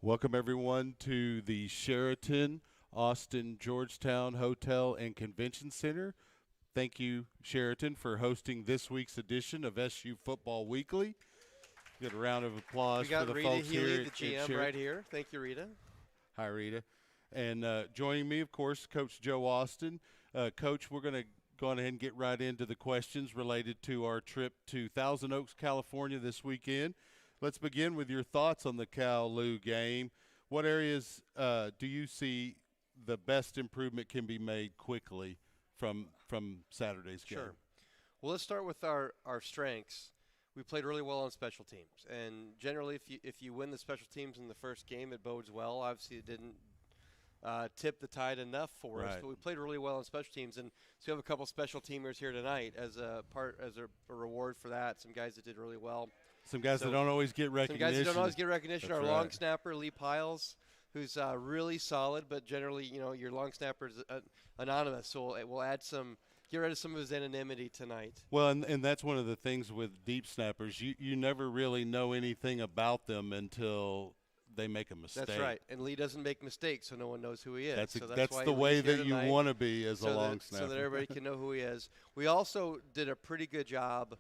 Welcome, everyone, to the Sheraton Austin Georgetown Hotel and Convention Center. Thank you, Sheraton, for hosting this week's edition of SU Football Weekly. Get a round of applause for the Rita folks Healy, here the at GM, Sheraton. right here. Thank you, Rita. Hi, Rita. And joining me, of course, Coach Joe Austin. Coach, we're going to go on ahead and get right into the questions related to our trip to Thousand Oaks, California this weekend. Let's begin with your thoughts on the Cal-Lou game. What areas do you see the best improvement can be made quickly from Saturday's game? Sure. Well, let's start with our strengths. We played really well on special teams, and generally, if you win the special teams in the first game, it bodes well. Obviously, it didn't tip the tide enough for us, but we played really well on special teams, and so we have a couple special teamers here tonight as a reward for that. Some guys that did really well. Some guys that don't always get recognition. Some guys that don't always get recognition. That's Our right. long snapper, Lee Piles, who's really solid, but generally, your long snapper is anonymous, so we'll add get rid of some of his anonymity tonight. Well, and that's one of the things with deep snappers. You never really know anything about them until they make a mistake. That's right. And Lee doesn't make mistakes, so no one knows who he is. That's why the way Lee's here that you tonight, want to be as a long snapper. So that everybody can know who he is. We also did a pretty good job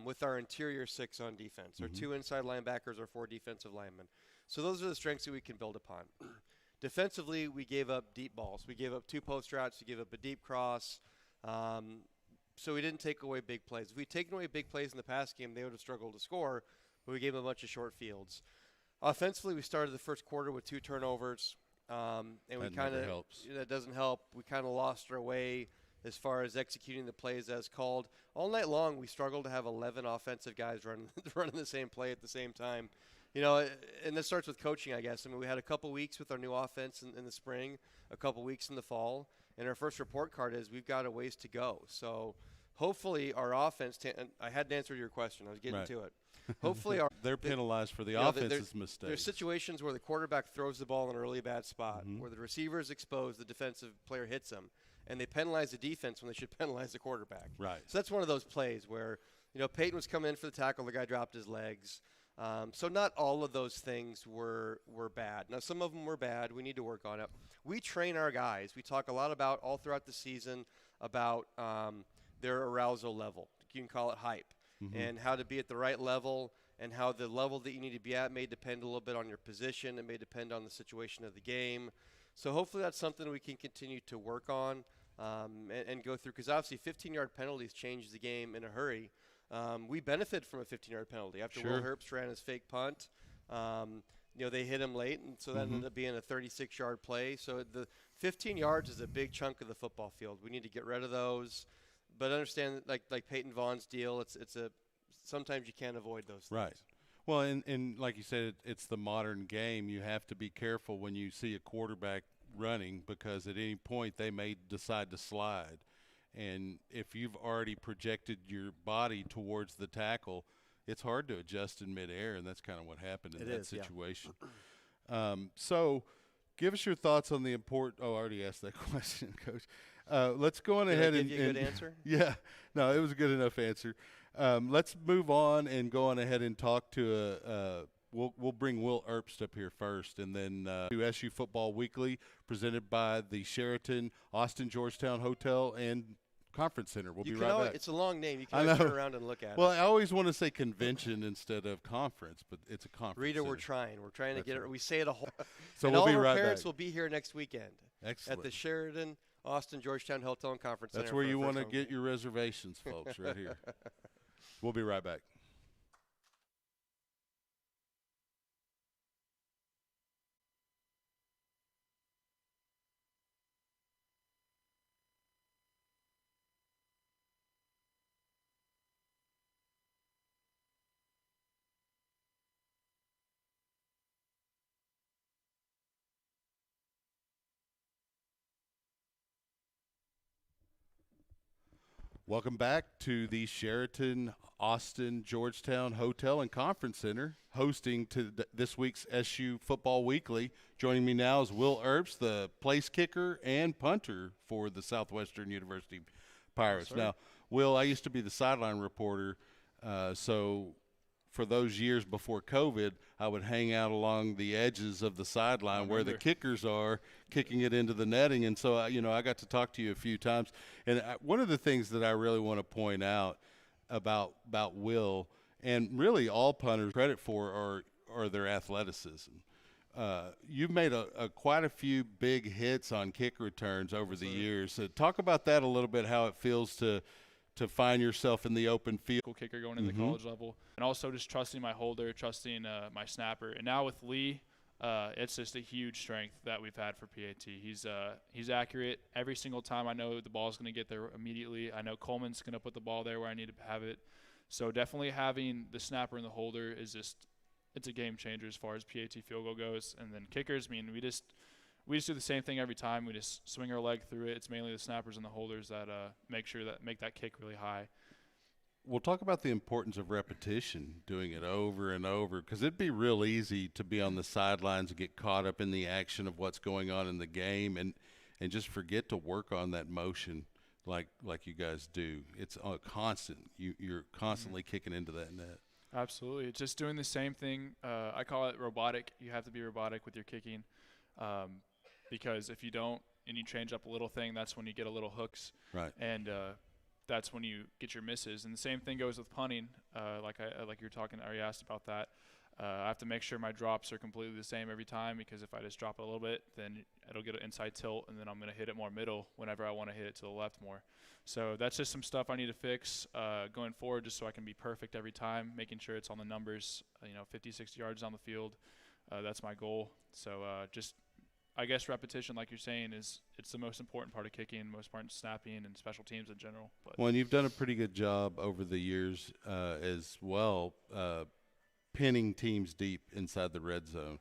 with our interior six on defense, our two inside linebackers, our four defensive linemen. So those are the strengths that we can build upon. Defensively, we gave up deep balls. We gave up two post routes. We gave up a deep cross. So we didn't take away big plays. If we'd taken away big plays in the past game, they would have struggled to score, but we gave them a bunch of short fields. Offensively, we started the first quarter with 2 turnovers, and we kind of that doesn't help. We kind of lost our way as far as executing the plays as called. All night long, we struggled to have 11 offensive guys running the same play at the same time. And this starts with coaching, I guess. I mean, we had a couple weeks with our new offense in the spring, a couple weeks in the fall, and our first report card is we've got a ways to go. So hopefully our offense and I hadn't answered your question. I was getting to it. Hopefully they're penalized for the offense's mistakes. There's situations where the quarterback throws the ball in a really bad spot, where the receiver is exposed, the defensive player hits him, and they penalize the defense when they should penalize the quarterback. Right. So that's one of those plays where, Peyton was coming in for the tackle, the guy dropped his legs. So not all of those things were bad. Now, some of them were bad. We need to work on it. We train our guys. We talk a lot about all throughout the season about their arousal level. You can call it hype. And how to be at the right level, and how the level that you need to be at may depend a little bit on your position. It may depend on the situation of the game. So hopefully that's something we can continue to work on and go through, because obviously 15-yard penalties change the game in a hurry. We benefit from a 15-yard penalty. After Will Herbst ran his fake punt, they hit him late, and so that ended up being a 36-yard play. So the 15 yards is a big chunk of the football field. We need to get rid of those. But understand, like Peyton Vaughn's deal, sometimes you can't avoid those things. Right. Well, and like you said, it's the modern game. You have to be careful when you see a quarterback running, because at any point they may decide to slide. And if you've already projected your body towards the tackle, it's hard to adjust in midair, and that's kind of what happened in that situation. Yeah. So give us your thoughts on the I already asked that question, Coach. Let's go on ahead and – Did I give you a good answer? Yeah. No, it was a good enough answer. Let's move on and go on ahead and talk to we'll bring Will Erbst up here first, and then to SU Football Weekly, presented by the Sheraton Austin Georgetown Hotel and Conference Center. We'll be right back. It's a long name. You can always turn around and look at it. Well, I always want to say convention instead of conference, but it's a conference. Rita, center. we're trying to get it. We say it a whole. So and we'll all be of our right parents back. will be here next weekend. Excellent. At the Sheraton Austin Georgetown Hotel and Conference Center. That's where you want to get your reservations, folks, right here. We'll be right back. Welcome back to the Sheraton Austin Georgetown Hotel and Conference Center, hosting to this week's SU Football Weekly. Joining me now is Will Erbst, the place kicker and punter for the Southwestern University Pirates. Yes, now, Will, I used to be the sideline reporter, so for those years before COVID, I would hang out along the edges of the sideline where the kickers are, kicking it into the netting. And so, I got to talk to you a few times. And one of the things that I really want to point out about Will, and really all punters credit for, are their athleticism. You've made quite a few big hits on kick returns over the years. So talk about that a little bit, how it feels to find yourself in the open field. Kicker going into the college level, and also just trusting my holder, trusting my snapper. And now with Lee, it's just a huge strength that we've had for PAT. He's accurate every single time. I know the ball's going to get there immediately. I know Coleman's going to put the ball there where I need to have it. So definitely having the snapper and the holder is just, it's a game changer as far as PAT field goal goes. And then kickers, I mean, we just do the same thing every time. We just swing our leg through it. It's mainly the snappers and the holders that make that kick really high. We'll talk about the importance of repetition, doing it over and over, because it'd be real easy to be on the sidelines and get caught up in the action of what's going on in the game and just forget to work on that motion like you guys do. It's a constant. You're constantly kicking into that net. Absolutely. It's just doing the same thing. I call it robotic. You have to be robotic with your kicking. Because if you don't and you change up a little thing, that's when you get a little hooks. Right. And that's when you get your misses. And the same thing goes with punting. Like you were talking, or you asked about that. I have to make sure my drops are completely the same every time, because if I just drop it a little bit, then it'll get an inside tilt, and then I'm going to hit it more middle whenever I want to hit it to the left more. So that's just some stuff I need to fix going forward, just so I can be perfect every time, making sure it's on the numbers, 50, 60 yards on the field. That's my goal. So just, I guess, repetition, like you're saying, it's the most important part of kicking, most important snapping and special teams in general. But well, and you've done a pretty good job over the years as well, pinning teams deep inside the red zone.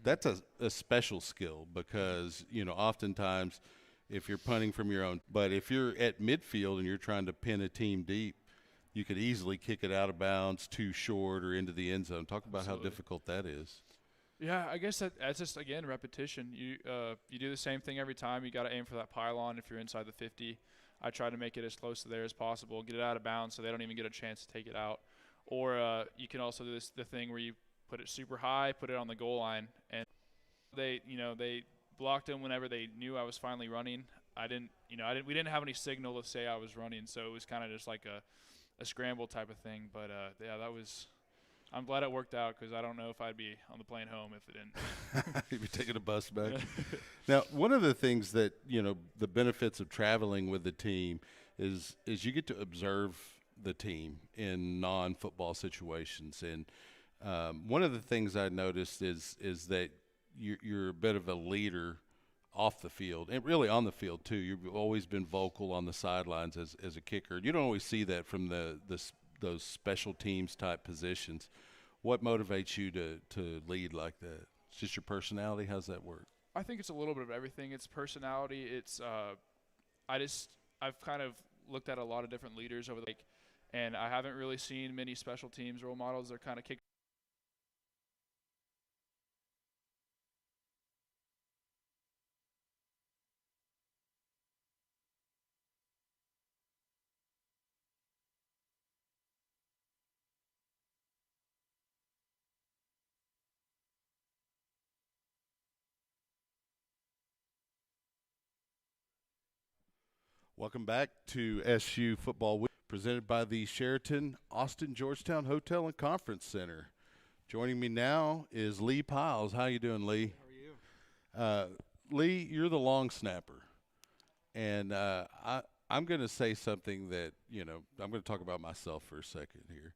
That's a special skill, because oftentimes if you're punting from your own, but if you're at midfield and you're trying to pin a team deep, you could easily kick it out of bounds, too short, or into the end zone. Talk about Absolutely. how difficult that is. Yeah, I guess that's just, again, repetition. You do the same thing every time. You got to aim for that pylon if you're inside the 50. I try to make it as close to there as possible, get it out of bounds so they don't even get a chance to take it out. Or you can also do the thing where you put it super high, put it on the goal line, and they blocked him whenever they knew I was finally running. We didn't have any signal to say I was running, so it was kind of just like a scramble type of thing. But yeah, I'm glad it worked out, because I don't know if I'd be on the plane home if it didn't. You'd be taking a bus back. Now, one of the things that, the benefits of traveling with the team is you get to observe the team in non-football situations. And one of the things I noticed is that you're a bit of a leader off the field, and really on the field too. You've always been vocal on the sidelines as a kicker. You don't always see that from those special teams type positions. What motivates you to lead like that? It's just your personality? How's that work? I think it's a little bit of everything. It's personality. It's I've kind of looked at a lot of different leaders over the and I haven't really seen many special teams role models. They're kind of kick. Welcome back to SU Football Week, presented by the Sheraton Austin Georgetown Hotel and Conference Center. Joining me now is Lee Piles. How you doing, Lee? How are you? Lee, you're the long snapper, and I'm going to say something that, I'm going to talk about myself for a second here.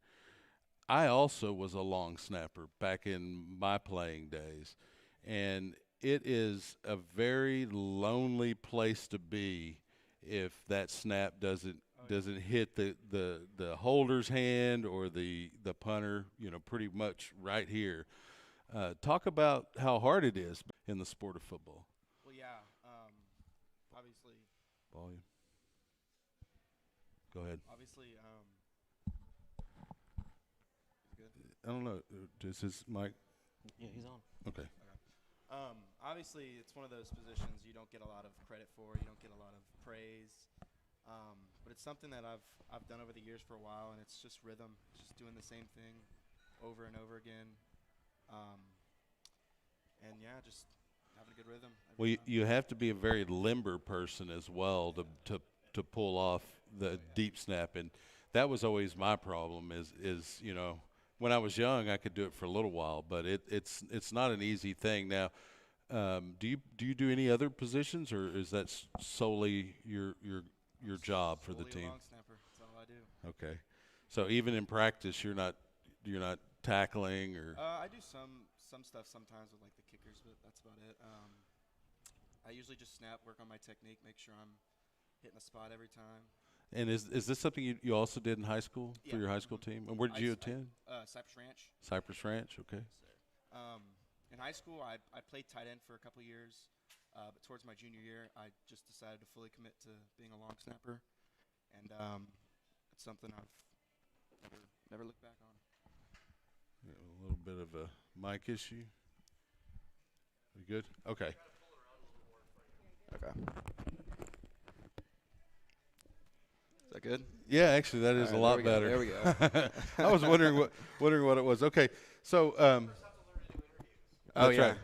I also was a long snapper back in my playing days, and it is a very lonely place to be if that snap doesn't hit the holder's hand or the punter, pretty much right here. Talk about how hard it is in the sport of football. Well, yeah, obviously. Volume. Go ahead. Obviously, good. I don't know. Does his mic? Yeah, he's on. Okay. Obviously, it's one of those positions you don't get a lot of credit for. You don't get a lot of praise. But it's something that I've done over the years for a while, and it's just rhythm, just doing the same thing over and over again. And yeah, just having a good rhythm. Well, every time. you have to be a very limber person as well to pull off the deep snap, and that was always my problem. Is when I was young, I could do it for a little while, but it's not an easy thing. Now, do you do any other positions, or is that solely your job for the Solely a team? long snapper. That's all I do. Okay, so even in practice, you're not tackling or. I do some stuff sometimes with like the kickers, but that's about it. I usually just snap, work on my technique, make sure I'm hitting the spot every time. And is this something you also did in high school for Yeah. your high school team? And where did you attend? Cypress Ranch. Cypress Ranch. Okay. In high school, I played tight end for a couple years, but towards my junior year, I just decided to fully commit to being a long snapper, and it's something I've never looked back on. Yeah, a little bit of a mic issue. You good? Okay. Okay. Is that good? Yeah, actually, that is a lot better. There we go. I was wondering what it was. Okay, so Oh that's yeah.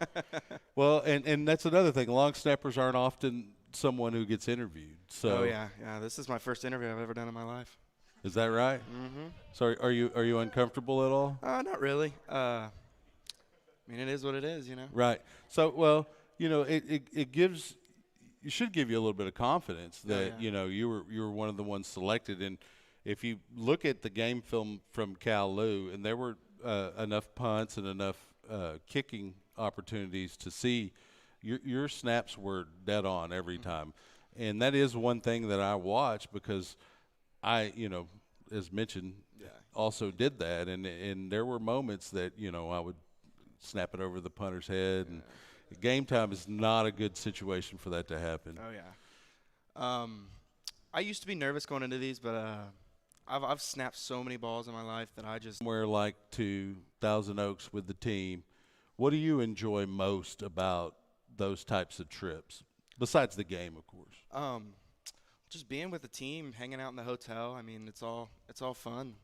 right. Well, and that's another thing. Long snappers aren't often someone who gets interviewed. So Oh yeah. This is my first interview I've ever done in my life. is that right? Mm-hmm. So are you uncomfortable at all? Not really. I mean, it is what it is, you know. Right. So, well, it gives you should give you a little bit of confidence that yeah. you were one of the ones selected. And if you look at the game film from Cal Lou, and there were enough punts and enough kicking opportunities to see your snaps were dead on every time, and that is one thing that I watch because I, as mentioned, also did that, and there were moments that I would snap it over the punter's head, and game time is not a good situation for that to happen. Oh yeah. I used to be nervous going into these, but I've snapped so many balls in my life that I just. Somewhere like to Thousand Oaks with the team, what do you enjoy most about those types of trips, besides the game, of course? Just being with the team, hanging out in the hotel. I mean, it's all fun.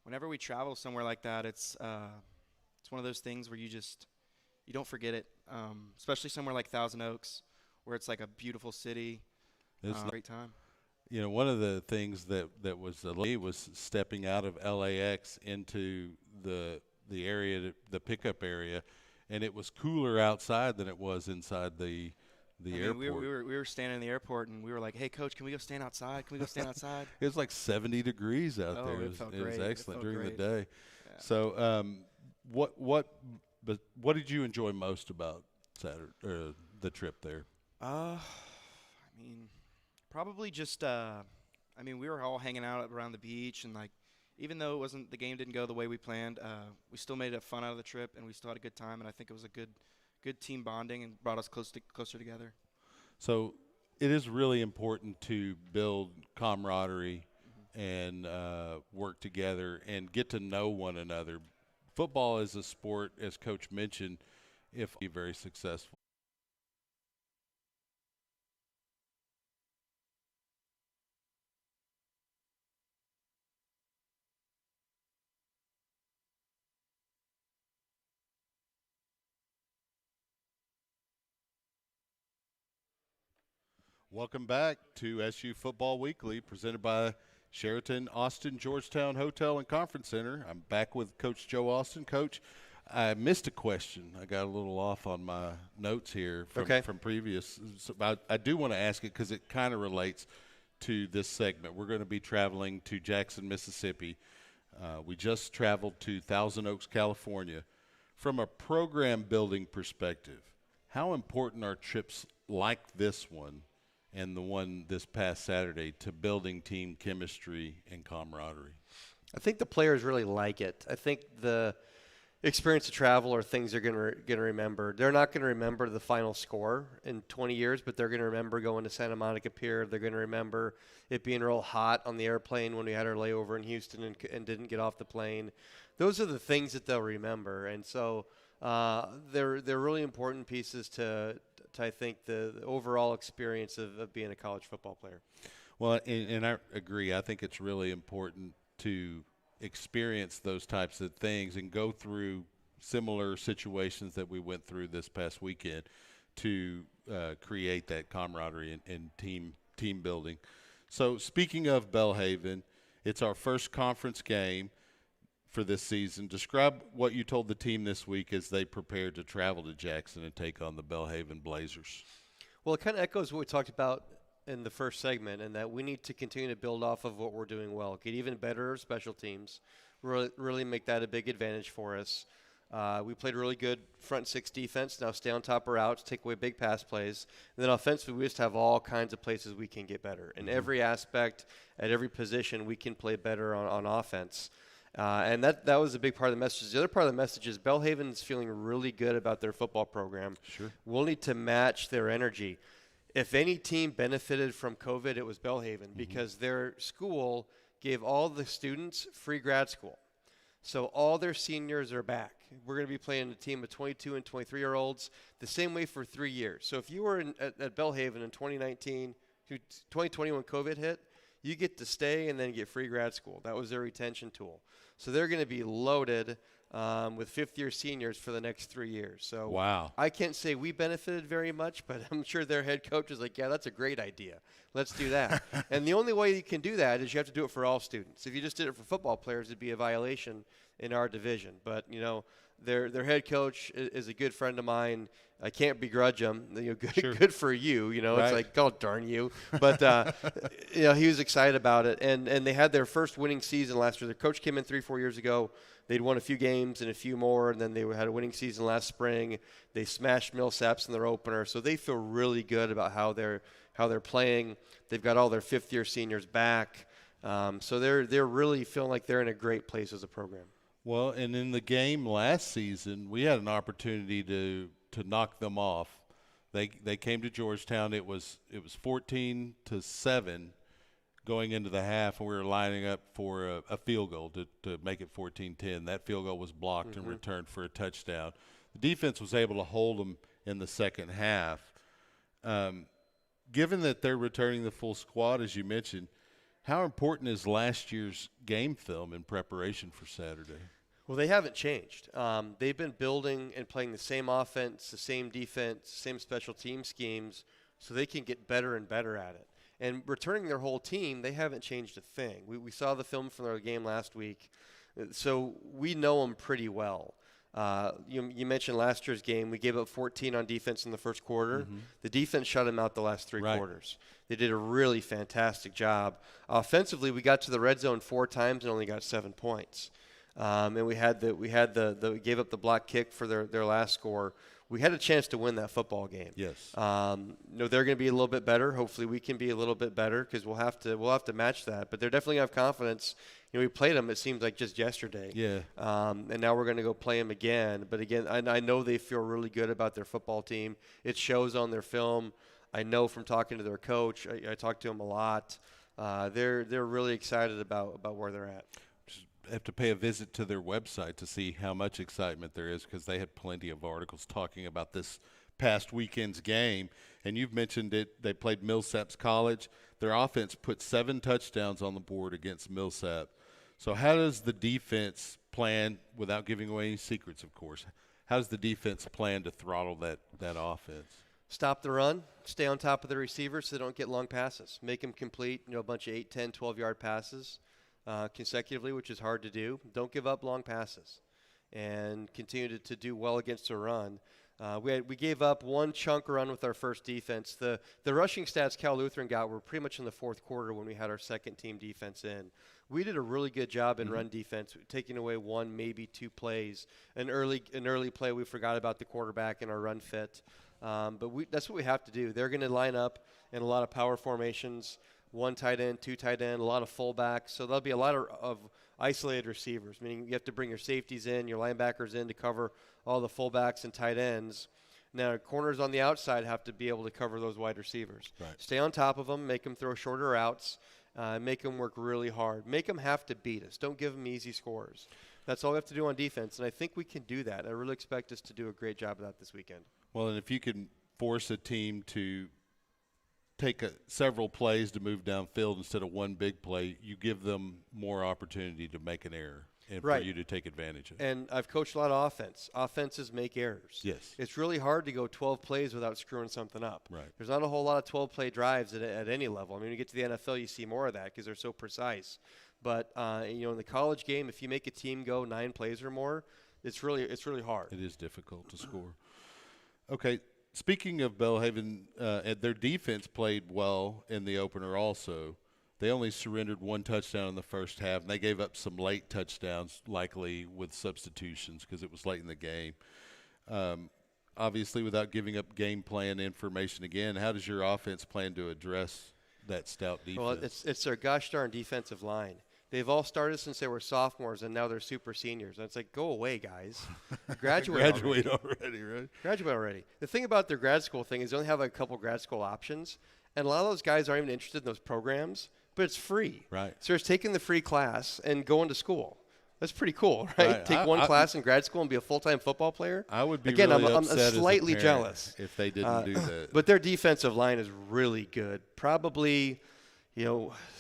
Whenever we travel somewhere like that, it's one of those things where you don't forget it. Especially somewhere like Thousand Oaks, where it's like a beautiful city. It's Great time. one of the things that was stepping out of LAX into the area, the pickup area, and it was cooler outside than it was inside the airport. We were standing in the airport, and we were like, "Hey, coach, can we go stand outside? Can we go stand outside?" It was like 70 degrees out there. It felt it was great. excellent It felt during great. the day. Yeah. So, what did you enjoy most about Saturday or the trip there? I mean, probably just we were all hanging out around the beach, and like, even though the game didn't go the way we planned, we still made it fun out of the trip, and we still had a good time, and I think it was a good team bonding and brought us closer together. So, it is really important to build camaraderie and work together and get to know one another. Football is a sport, as Coach mentioned, if be very successful. Welcome back to SU Football Weekly, presented by Sheraton Austin Georgetown Hotel and Conference Center. I'm back with Coach Joe Austin. Coach, I missed a question. I got a little off on my notes here from previous. So I do want to ask it because it kind of relates to this segment. We're going to be traveling to Jackson, Mississippi. We just traveled to Thousand Oaks, California. From a program building perspective, how important are trips like this one and the one this past Saturday to building team chemistry and camaraderie? I think the players really like it. I think the experience of travel are things they're going to remember. They're not going to remember the final score in 20 years, but they're going to remember going to Santa Monica Pier. They're going to remember it being real hot on the airplane when we had our layover in Houston and didn't get off the plane. Those are the things that they'll remember, and so they're really important pieces to I think the overall experience of being a college football player. Well, and I agree. I think it's really important to experience those types of things and go through similar situations that we went through this past weekend to create that camaraderie and team building. So speaking of Belhaven, it's our first conference game for this season. Describe what you told the team this week as they prepared to travel to Jackson and take on the Belhaven Blazers. Well, it kind of echoes what we talked about in the first segment, and that we need to continue to build off of what we're doing well, get even better at special teams, really make that a big advantage for us. We played really good front six defense. Now stay on top of routes, take away big pass plays. And then offensively, we just have all kinds of places we can get better. In every aspect, at every position, we can play better on offense. And that was a big part of the message. The other part of the message is Belhaven's feeling really good about their football program. Sure. We'll need to match their energy. If any team benefited from COVID, it was Belhaven because their school gave all the students free grad school. So all their seniors are back. We're going to be playing a team of 22 and 23-year-olds the same way for 3 years. So if you were at Belhaven in 2019, 2020 when COVID hit, you get to stay and then get free grad school. That was their retention tool. So they're going to be loaded with fifth-year seniors for the next 3 years. So wow. I can't say we benefited very much, but I'm sure their head coach is like, yeah, that's a great idea. Let's do that. And the only way you can do that is you have to do it for all students. If you just did it for football players, it'd be a violation in our division. But, you know, their head coach is a good friend of mine. I can't begrudge him. You know, good for you. You know, right. It's like, oh, darn you. But, you know, he was excited about it. And they had their first winning season last year. Their coach came in 3-4 years ago. They'd won a few games and a few more, and then they had a winning season last spring. They smashed Millsaps in their opener. So they feel really good about how they're playing. They've got all their fifth-year seniors back. So they're really feeling like they're in a great place as a program. Well, and in the game last season, we had an opportunity to knock them off. They came to Georgetown. It was 14-7 going into the half, and we were lining up for a field goal to make it 14-10. That field goal was blocked and returned for a touchdown. The defense was able to hold them in the second half. Given that they're returning the full squad, as you mentioned, how important is last year's game film in preparation for Saturday? Well, they haven't changed. They've been building and playing the same offense, the same defense, same special team schemes, so they can get better and better at it. And returning their whole team, they haven't changed a thing. We saw the film from their game last week, so we know them pretty well. You mentioned last year's game. We gave up 14 on defense in the first quarter. The defense shut them out the last three quarters. They did a really fantastic job. Offensively, we got to the red zone 4 times and only got 7 points. And we gave up the block kick for their last score. We had a chance to win that football game. Yes. They're going to be a little bit better. Hopefully, we can be a little bit better because we'll have to match that. But they're definitely going to have confidence. You know, we played them. It seems like just yesterday. Yeah. And now we're going to go play them again. But again, I know they feel really good about their football team. It shows on their film. I know from talking to their coach. I talk to them a lot. They're really excited about where they're at. Have to pay a visit to their website to see how much excitement there is, because they had plenty of articles talking about this past weekend's game. And you've mentioned it. They played Millsaps College. Their offense put 7 touchdowns on the board against Millsap. So how does the defense plan, without giving away any secrets, of course, how does the defense plan to throttle that offense? Stop the run, stay on top of the receivers so they don't get long passes. Make them complete, a bunch of 8, 10, 12-yard passes consecutively, which is hard to do. Don't give up long passes and continue to do well against the run. We gave up 1 chunk run with our first defense. The rushing stats Cal Lutheran got were pretty much in the fourth quarter when we had our second team defense in. We did a really good job in run defense, taking away 1, maybe 2 plays. An early play, we forgot about the quarterback in our run fit. But that's what we have to do. They're going to line up in a lot of power formations, 1 tight end, 2 tight end, a lot of fullbacks. So there'll be a lot of isolated receivers, meaning you have to bring your safeties in, your linebackers in to cover all the fullbacks and tight ends. Now, corners on the outside have to be able to cover those wide receivers. Right. Stay on top of them, make them throw shorter routes, make them work really hard. Make them have to beat us. Don't give them easy scores. That's all we have to do on defense, and I think we can do that. I really expect us to do a great job of that this weekend. Well, and if you can force a team to take several plays to move downfield instead of one big play, you give them more opportunity to make an error and Right. for you to take advantage of. And I've coached a lot of offense. Offenses make errors. Yes. It's really hard to go 12 plays without screwing something up. Right. There's not a whole lot of 12-play drives at any level. I mean, when you get to the NFL, you see more of that because they're so precise. But in the college game, if you make a team go 9 plays or more, it's really hard. It is difficult to score. Okay, speaking of Belhaven, their defense played well in the opener also. They only surrendered 1 touchdown in the first half, and they gave up some late touchdowns, likely with substitutions because it was late in the game. Obviously, without giving up game plan information again, how does your offense plan to address that stout defense? Well, it's their gosh darn defensive line. They've all started since they were sophomores, and now they're super seniors. And it's like, go away, guys. Graduate already, right? Graduate already. The thing about their grad school thing is they only have a couple grad school options, and a lot of those guys aren't even interested in those programs, but it's free. Right. So it's taking the free class and going to school. That's pretty cool, right? Take one class in grad school and be a full-time football player. I would be Again, really I'm upset slightly as a parent jealous if they didn't do that. But their defensive line is really good. Probably,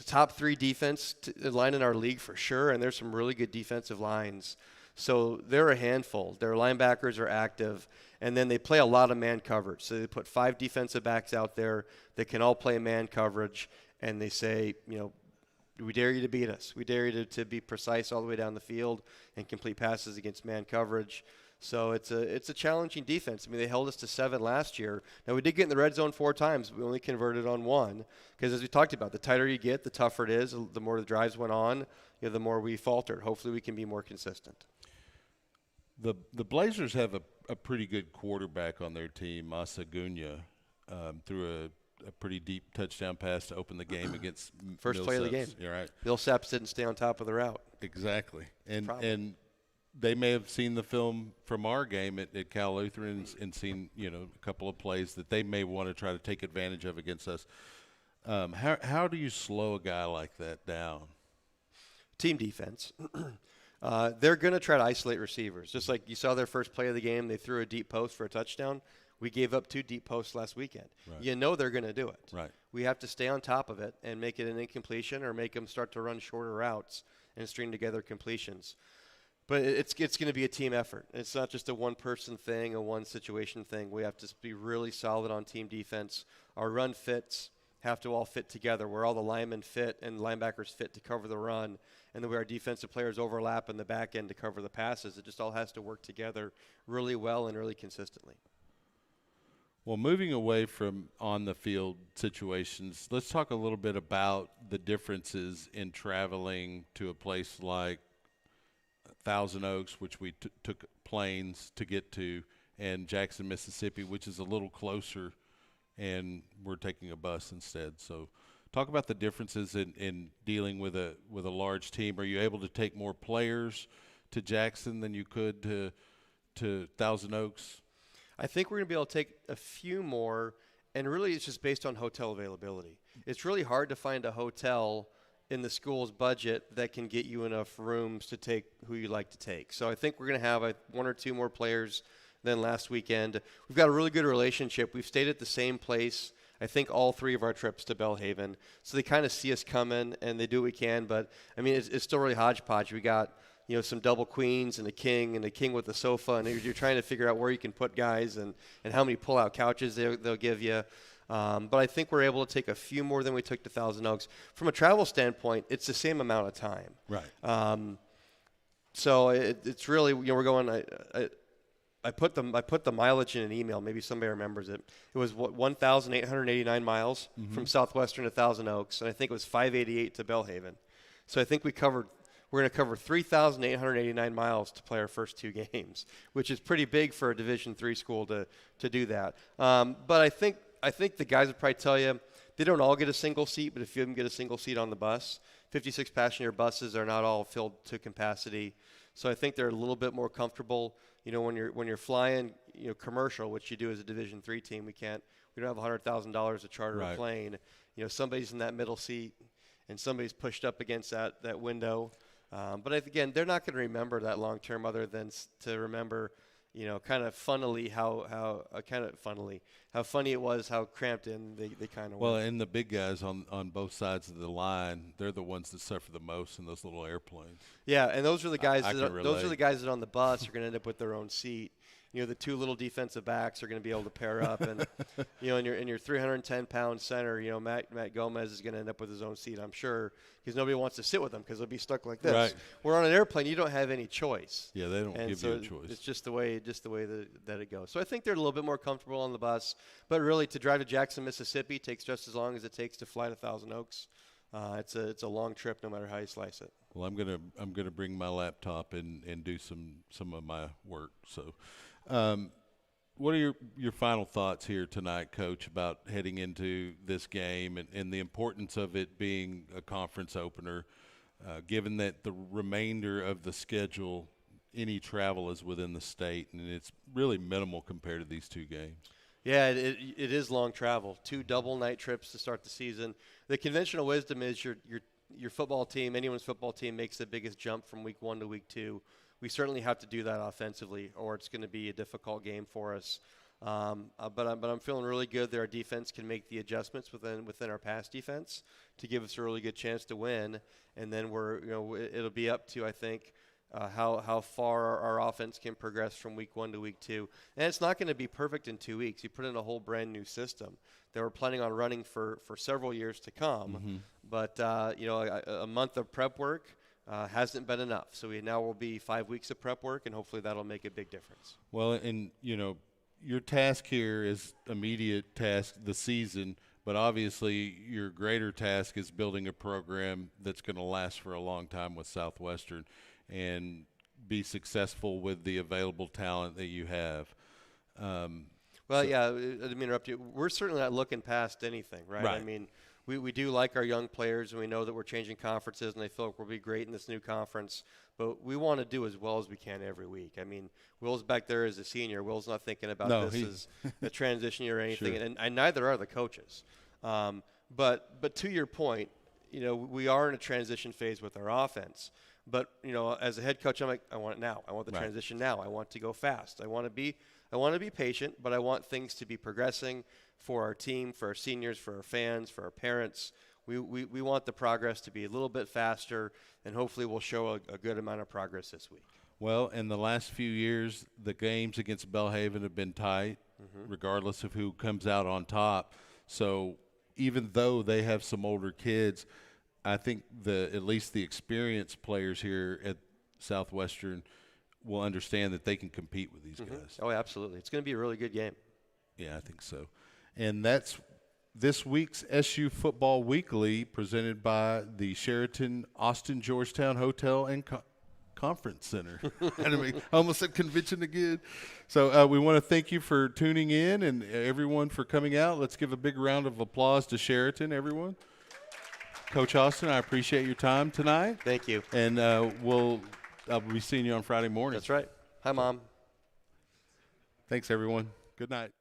top 3 defense line in our league for sure, and there's some really good defensive lines. So they're a handful. Their linebackers are active, and then they play a lot of man coverage. So they put 5 defensive backs out there that can all play man coverage, and they say, we dare you to beat us. We dare you to be precise all the way down the field and complete passes against man coverage. So it's a challenging defense. I mean, they held us to 7 last year. Now, we did get in the red zone 4 times. We only converted on 1 because, as we talked about, the tighter you get, the tougher it is. The more the drives went on, the more we faltered. Hopefully we can be more consistent. The Blazers have a pretty good quarterback on their team, Masagunya, threw a pretty deep touchdown pass to open the game against First play of the game. You're right. Millsaps didn't stay on top of the route. Exactly. And they may have seen the film from our game at Cal Lutheran and seen, a couple of plays that they may want to try to take advantage of against us. How do you slow a guy like that down? Team defense. They're going to try to isolate receivers. Just like you saw their first play of the game, they threw a deep post for a touchdown. We gave up 2 deep posts last weekend. Right. They're going to do it. Right. We have to stay on top of it and make it an incompletion or make them start to run shorter routes and string together completions. But it's going to be a team effort. It's not just a one-person thing, a one-situation thing. We have to be really solid on team defense. Our run fits have to all fit together, where all the linemen fit and linebackers fit to cover the run, and the way our defensive players overlap in the back end to cover the passes. It just all has to work together really well and really consistently. Well, moving away from on-the-field situations, let's talk a little bit about the differences in traveling to a place like Thousand Oaks, which we took planes to get to, and Jackson, Mississippi, which is a little closer, and we're taking a bus instead. So talk about the differences in dealing with a large team. Are you able to take more players to Jackson than you could to Thousand Oaks? I think we're going to be able to take a few more, and really it's just based on hotel availability. It's really hard to find a hotel in the school's budget that can get you enough rooms to take who you like to take. So I think we're going to have 1 or 2 more players than last weekend. We've got a really good relationship. We've stayed at the same place, I think, all 3 of our trips to Belhaven. So they kind of see us coming, and they do what we can. But, I mean, it's still really hodgepodge. We got some double queens and a king with a sofa, and you're trying to figure out where you can put guys and how many pull-out couches they'll give you. But I think we're able to take a few more than we took to Thousand Oaks. From a travel standpoint, it's the same amount of time. Right. So it's really, we're going. I put the mileage in an email. Maybe somebody remembers it. It was 1,889 miles from Southwestern to Thousand Oaks, and I think it was 588 to Belhaven. So I think we're going to cover 3,889 miles to play our first 2 games, which is pretty big for a Division III school to do that. But I think the guys would probably tell you they don't all get a single seat, but a few of them get a single seat on the bus. 56 passenger buses are not all filled to capacity, so I think they're a little bit more comfortable. When you're flying, commercial, which you do as a Division III team, we don't have $100,000 to charter a plane. Somebody's in that middle seat, and somebody's pushed up against that window. But again, they're not going to remember that long term, other than to remember, kind of funnily how funny it was, how cramped in they kind of Well, were. and the big guys on both sides of the line, they're the ones that suffer the most in those little airplanes. Yeah, and those are the guys. I can those are relate. the guys that on the bus are going to end up with their own seat. The two little defensive backs are going to be able to pair up, and in your 310-pound center, Matt Gomez is going to end up with his own seat, I'm sure, because nobody wants to sit with him because they'll be stuck like this. Right. We're on an airplane; you don't have any choice. Yeah, they don't And give so you a choice. it's just the way that it goes. So I think they're a little bit more comfortable on the bus, but really to drive to Jackson, Mississippi takes just as long as it takes to fly to Thousand Oaks. It's a long trip, no matter how you slice it. Well, I'm gonna bring my laptop and do some of my work. So, what are your final thoughts here tonight, Coach, about heading into this game and the importance of it being a conference opener, given that the remainder of the schedule, any travel is within the state, and it's really minimal compared to these two games? Yeah, it is long travel. 2 double night trips to start the season. The conventional wisdom is your football team, anyone's football team, makes the biggest jump from week 1 to week 2. We certainly have to do that offensively, or it's going to be a difficult game for us. But I'm feeling really good that our defense can make the adjustments within our pass defense to give us a really good chance to win. And then it'll be up to, I think, how far our offense can progress from week 1 to week 2. And it's not going to be perfect in 2 weeks. You put in a whole brand new system that we're planning on running for several years to come. Mm-hmm. But a month of prep work hasn't been enough. So now will be 5 weeks of prep work, and hopefully that'll make a big difference. Well, and your task here is immediate task, the season, but obviously your greater task is building a program that's going to last for a long time with Southwestern and be successful with the available talent that you have. Well, yeah, I didn't mean to interrupt you. We're certainly not looking past anything, right? Right. I mean, we do like our young players, and we know that we're changing conferences, and they feel like we'll be great in this new conference. But we want to do as well as we can every week. I mean, Will's back there as a senior. Will's not thinking about this as a transition year or anything, Sure. and neither are the coaches. But to your point, we are in a transition phase with our offense. But as a head coach, I'm like, I want it now. I want the Right. transition now. I want to go fast. I want to be patient, but I want things to be progressing for our team, for our seniors, for our fans, for our parents. We want the progress to be a little bit faster, and hopefully we'll show a good amount of progress this week. Well, in the last few years, the games against Belhaven have been tight, regardless of who comes out on top. So even though they have some older kids, I think at least the experienced players here at Southwestern will understand that they can compete with these guys. Oh, absolutely. It's going to be a really good game. Yeah, I think so. And that's this week's SU Football Weekly, presented by the Sheraton Austin Georgetown Hotel and Conference Center. I almost said convention again. So we want to thank you for tuning in and everyone for coming out. Let's give a big round of applause to Sheraton, everyone. Coach Austin, I appreciate your time tonight. Thank you. And I'll be seeing you on Friday morning. That's right. Hi, Mom. Thanks, everyone. Good night.